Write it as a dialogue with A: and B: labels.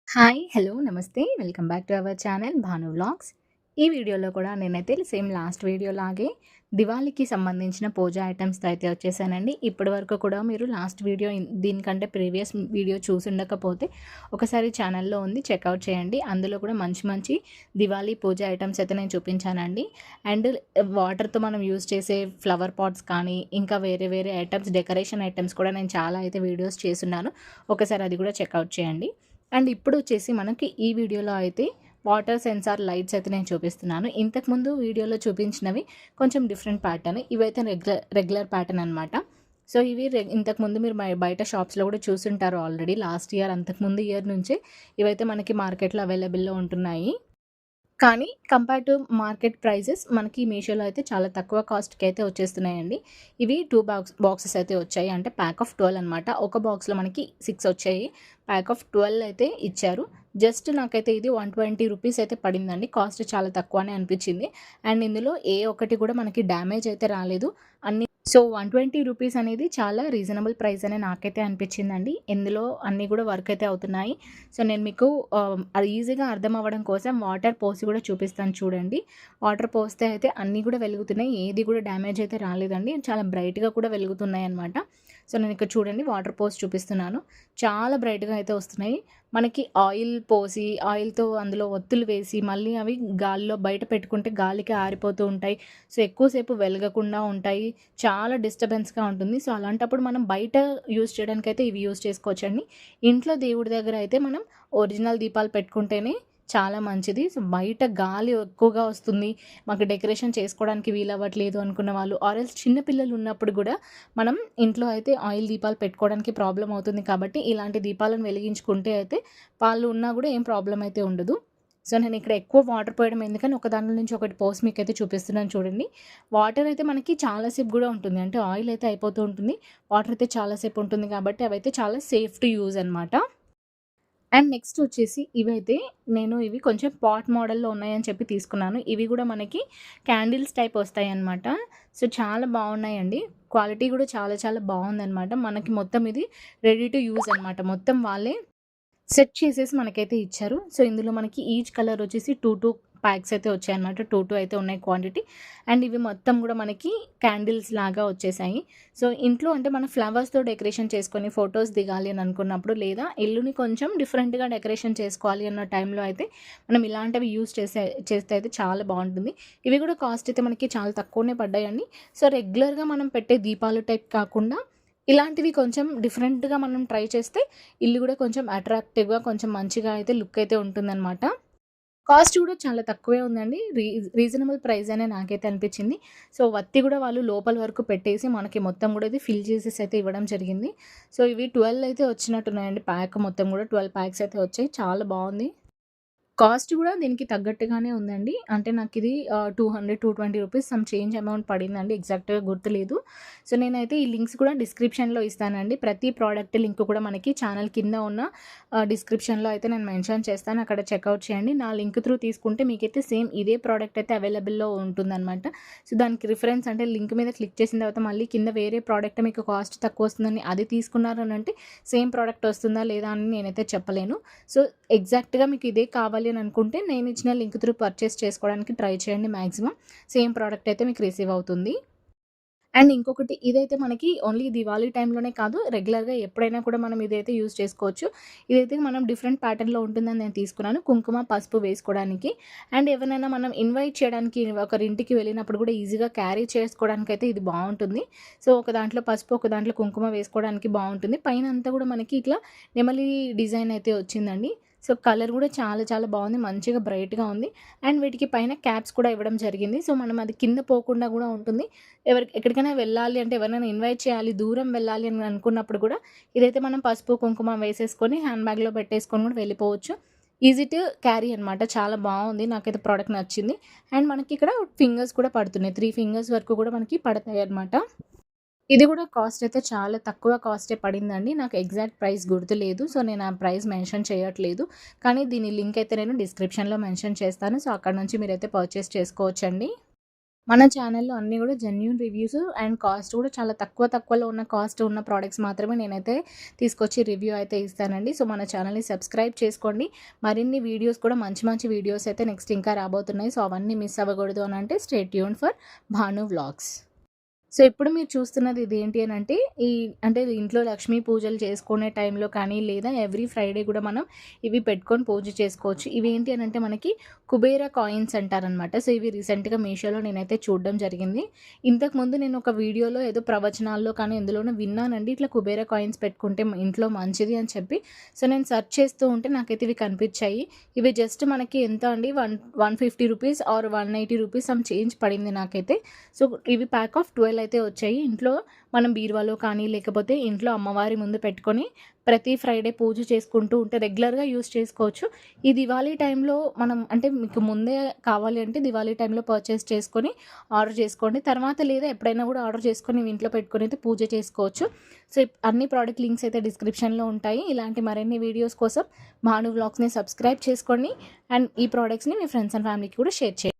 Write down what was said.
A: Hi! Hello! నమస్తే. Welcome back to our channel Bhanu vlogs. ఈ వీడియోలో కూడా నేనైతే సేమ్ లాస్ట్ వీడియోలాగే దివాళీకి సంబంధించిన పూజ ఐటెమ్స్‌తో అయితే వచ్చేసానండి. ఇప్పటి వరకు కూడా మీరు లాస్ట్ వీడియో దీనికంటే ప్రీవియస్ వీడియో చూసుండకపోతే ఒకసారి ఛానల్‌లో ఉంది చెక్‌ఔట్ చేయండి. అందులో కూడా మంచి మంచి దివాళీ పూజ ఐటెమ్స్ అయితే నేను చూపించానండి. అండ్ వాటర్‌తో మనం యూజ్ చేసే ఫ్లవర్ పాట్స్ కానీ, ఇంకా వేరే వేరే ఐటెమ్స్ డెకరేషన్ ఐటెమ్స్ కూడా నేను చాలా అయితే వీడియోస్ చేసున్నాను. ఒకసారి అది కూడా చెక్‌ఔట్ చేయండి. అండ్ ఇప్పుడు వచ్చేసి మనకి ఈ వీడియోలో అయితే వాటర్ సెన్సార్ లైట్స్ అయితే నేను చూపిస్తున్నాను. ఇంతకుముందు వీడియోలో చూపించినవి కొంచెం డిఫరెంట్ ప్యాటర్న్. ఇవైతే రెగ్యులర్ ప్యాటర్న్ అనమాట. సో ఇవి ఇంతకుముందు మీరు బయట షాప్స్లో కూడా చూసుంటారు ఆల్రెడీ. లాస్ట్ ఇయర్ అంతకుముందు ఇయర్ నుంచే ఇవైతే మనకి మార్కెట్లో అవైలబుల్లో ఉంటున్నాయి. కానీ కంపేర్ టు మార్కెట్ ప్రైజెస్ మనకి మీషోలో అయితే చాలా తక్కువ కాస్ట్‌కి అయితే వచ్చేస్తున్నాయండి. ఇవి 2 బాక్సెస్ అయితే వచ్చాయి. అంటే ప్యాక్ ఆఫ్ 12 అనమాట. ఒక బాక్స్‌లో మనకి 6 వచ్చాయి. ప్యాక్ ఆఫ్ 12 అయితే ఇచ్చారు. జస్ట్ నాకైతే ఇది 120 రూపీస్ అయితే పడిందండి. కాస్ట్ చాలా తక్కువనే అనిపించింది. అండ్ ఇందులో ఏ ఒక్కటి కూడా మనకి డ్యామేజ్ అయితే రాలేదు. అన్ని సో 120 రూపీస్ అనేది చాలా రీజనబుల్ ప్రైస్ అని నాకైతే అనిపించిందండి. ఇందులో అన్నీ కూడా వర్క్ అయితే అవుతున్నాయి. సో నేను మీకు అది ఈజీగా అర్థం అవ్వడం కోసం వాటర్ పోసి కూడా చూపిస్తాను చూడండి. వాటర్ పోస్తే అయితే అన్నీ కూడా వెలుగుతున్నాయి. ఏది కూడా డ్యామేజ్ అయితే రాలేదండి. చాలా బ్రైట్‌గా కూడా వెలుగుతున్నాయి అనమాట. సో నేను ఇక్కడ చూడండి వాటర్ పోసి చూపిస్తున్నాను. చాలా బ్రైట్‌గా అయితే వస్తున్నాయి. మనకి ఆయిల్ పోసి ఆయిల్‌తో అందులో ఒత్తులు వేసి మళ్ళీ అవి గాలిలో బయట పెట్టుకుంటే గాలికి ఆరిపోతూ ఉంటాయి. సో ఎక్కువసేపు వెలగకుండా ఉంటాయి. చాలా డిస్టర్బెన్స్‌గా ఉంటుంది. సో అలాంటప్పుడు మనం బయట యూజ్ చేయడానికైతే ఇవి యూజ్ చేసుకోవచ్చండి. ఇంట్లో దేవుడి దగ్గర అయితే మనం ఒరిజినల్ దీపాలు పెట్టుకుంటేనే చాలా మంచిది. సో బయట గాలి ఎక్కువగా వస్తుంది. మాకు డెకరేషన్ చేసుకోవడానికి వీలవ్వట్లేదు అనుకున్న వాళ్ళు ఆర్ ఎల్స్ చిన్న పిల్లలు ఉన్నప్పుడు కూడా మనం ఇంట్లో అయితే ఆయిల్ దీపాలు పెట్టుకోవడానికి ప్రాబ్లమ్ అవుతుంది కాబట్టి ఇలాంటి దీపాలను వెలిగించుకుంటే అయితే వాళ్ళు ఉన్నా కూడా ఏం ప్రాబ్లమ్ అయితే ఉండదు. సో నేను ఇక్కడ ఎక్కువ వాటర్ పోయడం ఎందుకని ఒక దాంట్లో నుంచి ఒకటి పోసి మీకైతే చూపిస్తున్నాను చూడండి. వాటర్ అయితే మనకి చాలా సేపు కూడా ఉంటుంది. అంటే ఆయిల్ అయితే అయిపోతూ ఉంటుంది. వాటర్ అయితే చాలా సేపు ఉంటుంది కాబట్టి అవైతే చాలా సేఫ్ టు యూజ్ అనమాట. అండ్ నెక్స్ట్ వచ్చేసి ఇవైతే నేను ఇవి కొంచెం పాట్ మోడల్‌లో ఉన్నాయని చెప్పి తీసుకున్నాను. ఇవి కూడా మనకి క్యాండిల్స్ టైప్ వస్తాయన్నమాట. సో చాలా బాగున్నాయండి. క్వాలిటీ కూడా చాలా చాలా బాగుందనమాట. మనకి మొత్తం ఇది రెడీ టు యూజ్ అనమాట. మొత్తం వాళ్ళే సెట్ చేసేసి మనకైతే ఇచ్చారు. సో ఇందులో మనకి ఈచ్ కలర్ వచ్చేసి 2 ప్యాక్స్ అయితే వచ్చాయన్నమాట. 2 అయితే ఉన్నాయి క్వాంటిటీ. అండ్ ఇవి మొత్తం కూడా మనకి క్యాండిల్స్ లాగా వచ్చేసాయి. సో ఇంట్లో అంటే మనం ఫ్లవర్స్‌తో డెకరేషన్ చేసుకొని ఫోటోస్ దిగాలి అని అనుకున్నప్పుడు లేదా ఇల్లుని కొంచెం డిఫరెంట్‌గా డెకరేషన్ చేసుకోవాలి అన్న టైంలో అయితే మనం ఇలాంటివి చేస్తే అయితే చాలా బాగుంటుంది. ఇవి కూడా కాస్ట్ అయితే మనకి చాలా తక్కువనే పడ్డాయండి. సో రెగ్యులర్‌గా మనం పెట్టే దీపాలు టైప్ కాకుండా ఇలాంటివి కొంచెం డిఫరెంట్‌గా మనం ట్రై చేస్తే ఇల్లు కూడా కొంచెం అట్రాక్టివ్‌గా కొంచెం మంచిగా అయితే లుక్ అయితే ఉంటుందన్నమాట. కాస్ట్ కూడా చాలా తక్కువే ఉందండి. రీజనబుల్ ప్రైస్ అనే నాకైతే అనిపించింది. సో వత్తి కూడా వాళ్ళు లోపల వరకు పెట్టేసి మనకి మొత్తం కూడా ఇది ఫిల్ చేసేసి అయితే ఇవ్వడం జరిగింది. సో ఇవి 12 అయితే వచ్చినట్టున్నాయండి. ప్యాక్ మొత్తం కూడా 12 ప్యాక్స్ అయితే వచ్చాయి. చాలా బాగుంది. కాస్ట్ కూడా దీనికి తగ్గట్టుగానే ఉందండి. అంటే నాకిది 200, 220 రూపీస్ సమ్ చేంజ్ అమౌంట్ పడిందండి. ఎగ్జాక్ట్‌గా గుర్తులేదు. సో నేనైతే ఈ లింక్స్ కూడా డిస్క్రిప్షన్‌లో ఇస్తానండి. ప్రతి ప్రోడక్ట్ లింక్ కూడా మనకి ఛానల్ కింద ఉన్న డిస్క్రిప్షన్‌లో అయితే నేను మెన్షన్ చేస్తాను. అక్కడ చెక్‌ఔట్ చేయండి. నా లింక్ త్రూ తీసుకుంటే మీకైతే సేమ్ ఇదే ప్రోడక్ట్ అయితే అవైలబుల్‌లో ఉంటుందన్నమాట. సో దానికి రిఫరెన్స్ అంటే లింక్ మీద క్లిక్ చేసిన తర్వాత మళ్ళీ కింద వేరే ప్రోడక్ట్ మీకు కాస్ట్ తక్కువ వస్తుందని అది తీసుకున్నారు అనంటే సేమ్ ప్రోడక్ట్ వస్తుందా లేదా అని నేనైతే చెప్పలేను. సో ఎగ్జాక్ట్‌గా మీకు ఇదే కావాలి అని అనుకుంటే నేను ఇచ్చిన లింక్ త్రూ పర్చేస్ చేసుకోవడానికి ట్రై చేయండి మాక్సిమం. సేమ్ ప్రోడక్ట్ అయితే మీకు రిసీవ్ అవుతుంది. అండ్ ఇంకొకటి ఇదైతే మనకి ఓన్లీ దివాళీ టైంలోనే కాదు రెగ్యులర్‌గా ఎప్పుడైనా కూడా మనం ఇదైతే యూజ్ చేసుకోవచ్చు. ఇదైతే మనం డిఫరెంట్ ప్యాటర్న్‌లో ఉంటుందని నేను తీసుకున్నాను. కుంకుమ, పసుపు వేసుకోవడానికి అండ్ ఎవరినైనా మనం ఇన్వైట్ చేయడానికి ఒకరింటికి వెళ్ళినప్పుడు కూడా ఈజీగా క్యారీ చేసుకోవడానికైతే ఇది బావుంటుంది. సో ఒక దాంట్లో పసుపు, ఒక దాంట్లో కుంకుమ వేసుకోవడానికి బావుంటుంది. పైన అంతా కూడా మనకి ఇట్లా నెమలి డిజైన్ అయితే వచ్చిందండి. సో కలర్ కూడా చాలా చాలా బాగుంది. మంచిగా బ్రైట్‌గా ఉంది. అండ్ వీటికి పైన క్యాప్స్ కూడా ఇవ్వడం జరిగింది. సో మనం అది కింద పోకుండా కూడా ఉంటుంది. ఎక్కడికైనా వెళ్ళాలి అంటే ఎవరినైనా ఇన్వైట్ చేయాలి, దూరం వెళ్ళాలి అని అనుకున్నప్పుడు కూడా ఇదైతే మనం పసుపు, కుంకుమ వేసేసుకొని హ్యాండ్ బ్యాగ్‌లో పెట్టేసుకొని కూడా వెళ్ళిపోవచ్చు. ఈజీ టు క్యారీ అనమాట. చాలా బాగుంది. నాకైతే ప్రోడక్ట్ నచ్చింది. అండ్ మనకి ఇక్కడ ఫింగర్స్ కూడా పడుతున్నాయి. 3 ఫింగర్స్ వరకు కూడా మనకి పడతాయన్నమాట. ఇది కూడా కాస్ట్ అయితే చాలా తక్కువ కాస్టే పడిందండి. నాకు ఎగ్జాక్ట్ ప్రైస్ గుర్తులేదు. సో నేను ఆ ప్రైస్ మెన్షన్ చేయట్లేదు. కానీ దీని లింక్ అయితే నేను డిస్క్రిప్షన్‌లో మెన్షన్ చేస్తాను. సో అక్కడ నుంచి మీరైతే పర్చేస్ చేసుకోవచ్చండి. మన ఛానల్‌లో అన్నీ గూడా జెన్యూన్ రివ్యూస్ అండ్ కాస్ట్ కూడా చాలా తక్కువలో ఉన్న కాస్ట్ ఉన్న ప్రొడక్ట్స్ మాత్రమే నేనైతే తీసుకొచ్చి రివ్యూ అయితే ఇస్తానండి. సో, మన ఛానల్‌ని సబ్స్క్రైబ్ చేసుకోండి. మరిన్ని వీడియోస్ కూడా మంచి వీడియోస్ అయితే నెక్స్ట్ ఇంకా రాబోతున్నాయి. సో, అవన్నీ మిస్ అవ్వకూడదు అనంటే stay tuned for Bhanu vlogs. So, ఇప్పుడు మీరు చూస్తున్నది ఇదేంటి అనంటే, అంటే ఇంట్లో లక్ష్మీ పూజలు చేసుకునే టైంలో కానీ, లేదా ఎవ్రీ ఫ్రైడే కూడా మనం ఇవి పెట్టుకొని పూజ చేసుకోవచ్చు. ఇవేంటి అనంటే మనకి కుబేర కాయిన్స్ అంటారనమాట. సో, ఇవి రీసెంట్‌గా మీషోలో నేనైతే చూడడం జరిగింది. ఇంతకుముందు నేను ఒక వీడియోలో ఏదో ప్రవచనాల్లో కానీ ఎందులోనో విన్నానండి. ఇట్లా కుబేర కాయిన్స్ పెట్టుకుంటే ఇంట్లో మంచిది అని చెప్పి. సో, నేను సెర్చ్ చేస్తూ ఉంటే నాకైతే ఇవి కనిపించాయి. ఇవి జస్ట్ మనకి ఎంత అండి 150 rupees or 180 rupees some change పడింది నాకైతే. సో, ఇవి ప్యాక్ ఆఫ్ 12 అయితే వచ్చాయి. ఇంట్లో మనం బీరువాలో కానీ, లేకపోతే ఇంట్లో అమ్మవారి ముందు పెట్టుకొని ప్రతి ఫ్రైడే పూజ చేసుకుంటూ ఉంటే రెగ్యులర్‌గా యూజ్ చేసుకోవచ్చు. ఈ దివాళీ టైంలో మనం అంటే మీకు ముందే కావాలి అంటే దివాళీ టైంలో పర్చేస్ చేసుకొని ఆర్డర్ చేసుకోండి. తర్వాత లేదా ఎప్పుడైనా కూడా ఆర్డర్ చేసుకొని ఇంట్లో పెట్టుకొని అయితే పూజ చేసుకోవచ్చు. సో, అన్ని ప్రోడక్ట్ లింక్స్ అయితే డిస్క్రిప్షన్‌లో ఉంటాయి. ఇలాంటి మరిన్ని వీడియోస్ కోసం భాను వ్లాగ్స్‌ని సబ్స్క్రైబ్ చేసుకోండి. అండ్ ఈ ప్రొడక్ట్స్‌ని మీ ఫ్రెండ్స్ అండ్ ఫ్యామిలీకి కూడా షేర్ చేయండి.